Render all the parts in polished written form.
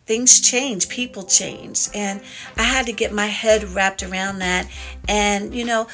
things change, people change, and I had to get my head wrapped around that. And you know,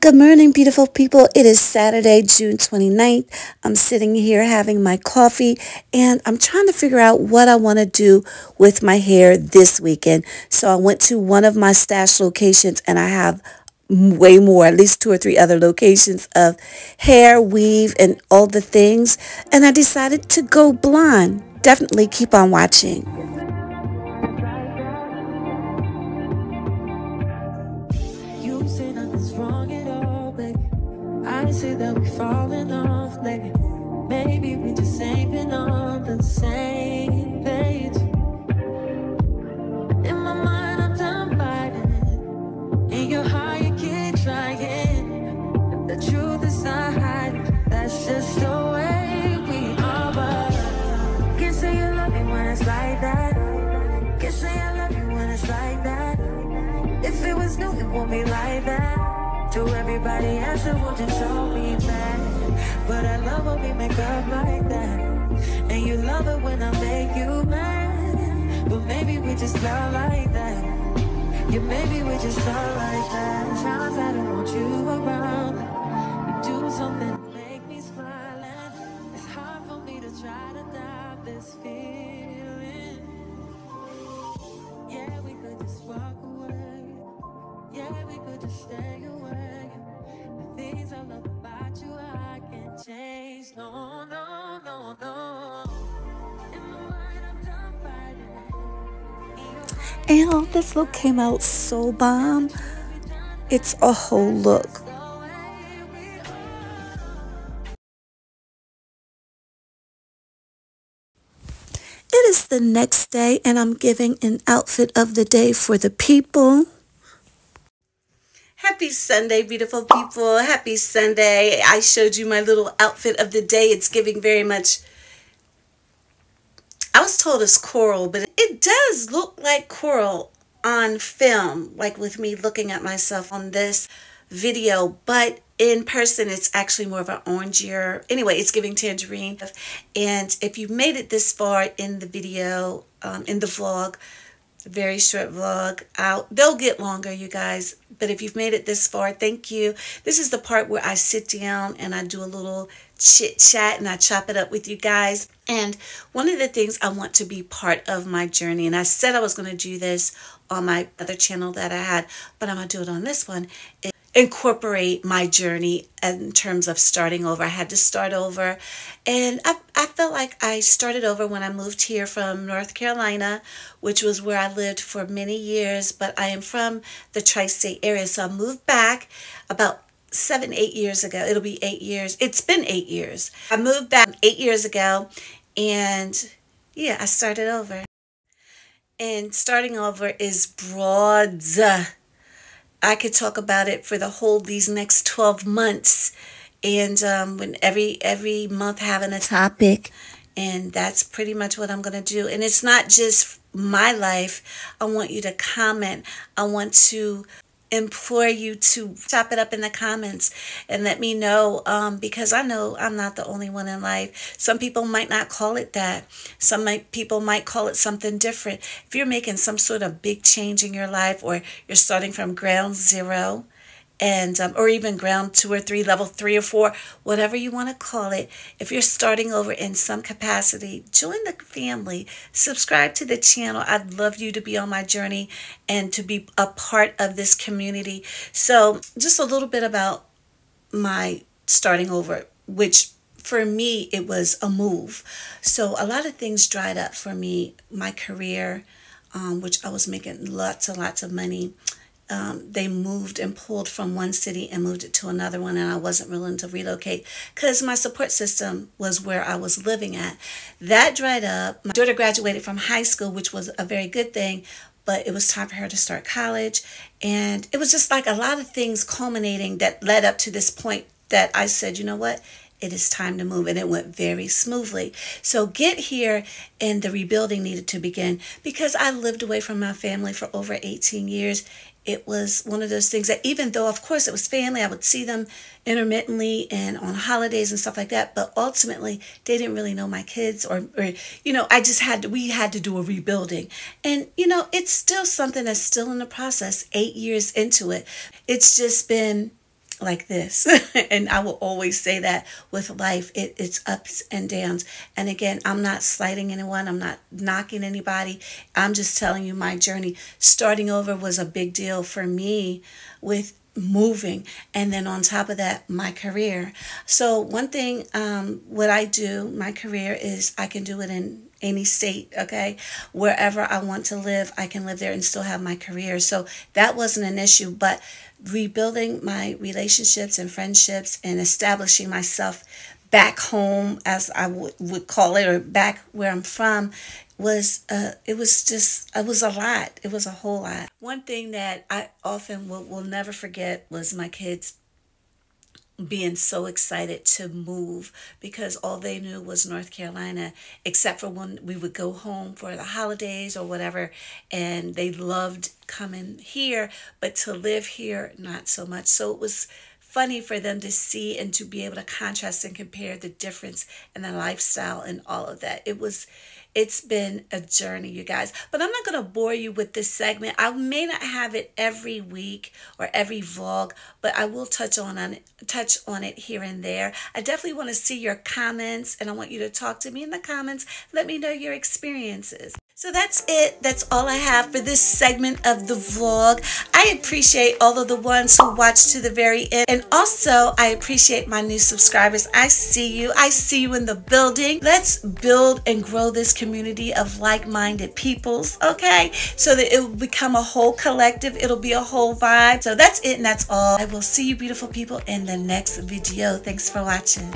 good morning, beautiful people. It is Saturday, June 29th. I'm sitting here having my coffee, and I'm trying to figure out what I want to do with my hair this weekend. So I went to one of my stash locations, and I have way more, at least 2 or 3 other locations of hair, weave, and all the things. And I decided to go blonde. Definitely keep on watching. You say nothing's wrong at all, baby. I say that we're falling off, baby. Maybe we just ain't been on the same page. In my mind, I'm done fighting it. In your heart, you keep trying. The truth is not hiding. That's just the way we are. But can't say you love me when it's like that. Can't say I love you when it's like that. If it was new, it won't be like that. To everybody else, it won't just show me back. But I love when we make up like that. And you love it when I make you mad. But maybe we just love like that. Yeah, maybe we just love like that. Times I don't want you around. You do something to make me smile. And it's hard for me to try to stop this feeling. Yeah, we could just walk away. Yeah, we could just stay away. The things I love about you, I can't change. No, no, no, no. In my mind, I'm done fighting. And this look came out so bomb. It's a whole look. It is the next day, and I'm giving an outfit of the day for the people. Happy Sunday, beautiful people. Happy Sunday. I showed you my little outfit of the day. It's giving very much, I was told it's coral, but it does look like coral on film, like with me looking at myself on this video, but in person it's actually more of an orangier. Anyway, it's giving tangerine. And if you made it this far in the video, in the vlog, very short vlog out, they'll get longer, you guys, but if you've made it this far, thank you. This is the part where I sit down and I do a little chit chat and I chop it up with you guys. And one of the things I want to be part of my journey, and I said I was going to do this on my other channel that I had, but I'm going to do it on this one, is incorporate my journey in terms of starting over. I had to start over, and I felt like I started over when I moved here from North Carolina, which was where I lived for many years, but I am from the tri-state area, so I moved back about 7, 8 years ago. It'll be 8 years. It's been 8 years. I moved back 8 years ago, and yeah, I started over. And starting over is broad. I could talk about it for these next 12 months, and when every month having a topic, and that's pretty much what I'm going to do. And it's not just my life. I want you to comment. I want to implore you to chop it up in the comments and let me know, because I know I'm not the only one in life. Some people might not call it that. People might call it something different. If you're making some sort of big change in your life, or you're starting from ground zero, and or even ground 2 or 3, level 3 or 4, whatever you want to call it. If you're starting over in some capacity, join the family, subscribe to the channel. I'd love you to be on my journey and to be a part of this community. So just a little bit about my starting over, which for me, it was a move. So a lot of things dried up for me. My career, which I was making lots and lots of money, they moved and pulled from one city and moved it to another one, and I wasn't willing to relocate because my support system was where I was living at. That dried up. My daughter graduated from high school, which was a very good thing, but it was time for her to start college, and it was just like a lot of things culminating that led up to this point that I said, you know what? It is time to move, and it went very smoothly. So get here, and the rebuilding needed to begin because I lived away from my family for over 18 years. It was one of those things that even though, of course, it was family, I would see them intermittently and on holidays and stuff like that, but ultimately, they didn't really know my kids or you know, we had to do a rebuilding. And, you know, it's still something that's still in the process, 8 years into it. It's just been like this. And I will always say that with life, it's ups and downs. And again, I'm not slighting anyone. I'm not knocking anybody. I'm just telling you my journey. Starting over was a big deal for me with moving. And then on top of that, my career. So one thing, what I do, my career is I can do it in any state, okay? Wherever I want to live, I can live there and still have my career. So that wasn't an issue, but rebuilding my relationships and friendships and establishing myself back home, as I would call it, or back where I'm from, was it was a lot. It was a whole lot. One thing that I often will never forget was my kids being so excited to move because all they knew was North Carolina, except for when we would go home for the holidays or whatever, and they loved coming here, but to live here, not so much. So it was funny for them to see and to be able to contrast and compare the difference in the lifestyle and all of that. It's been a journey, you guys. But I'm not going to bore you with this segment. I may not have it every week or every vlog, but I will touch on it here and there. I definitely want to see your comments, and I want you to talk to me in the comments. Let me know your experiences. So that's it. That's all I have for this segment of the vlog. I appreciate all of the ones who watched to the very end. And also, I appreciate my new subscribers. I see you. I see you in the building. Let's build and grow this community of like-minded peoples, okay? So that it will become a whole collective. It'll be a whole vibe. So that's it, and that's all. I will see you beautiful people in the next video. Thanks for watching.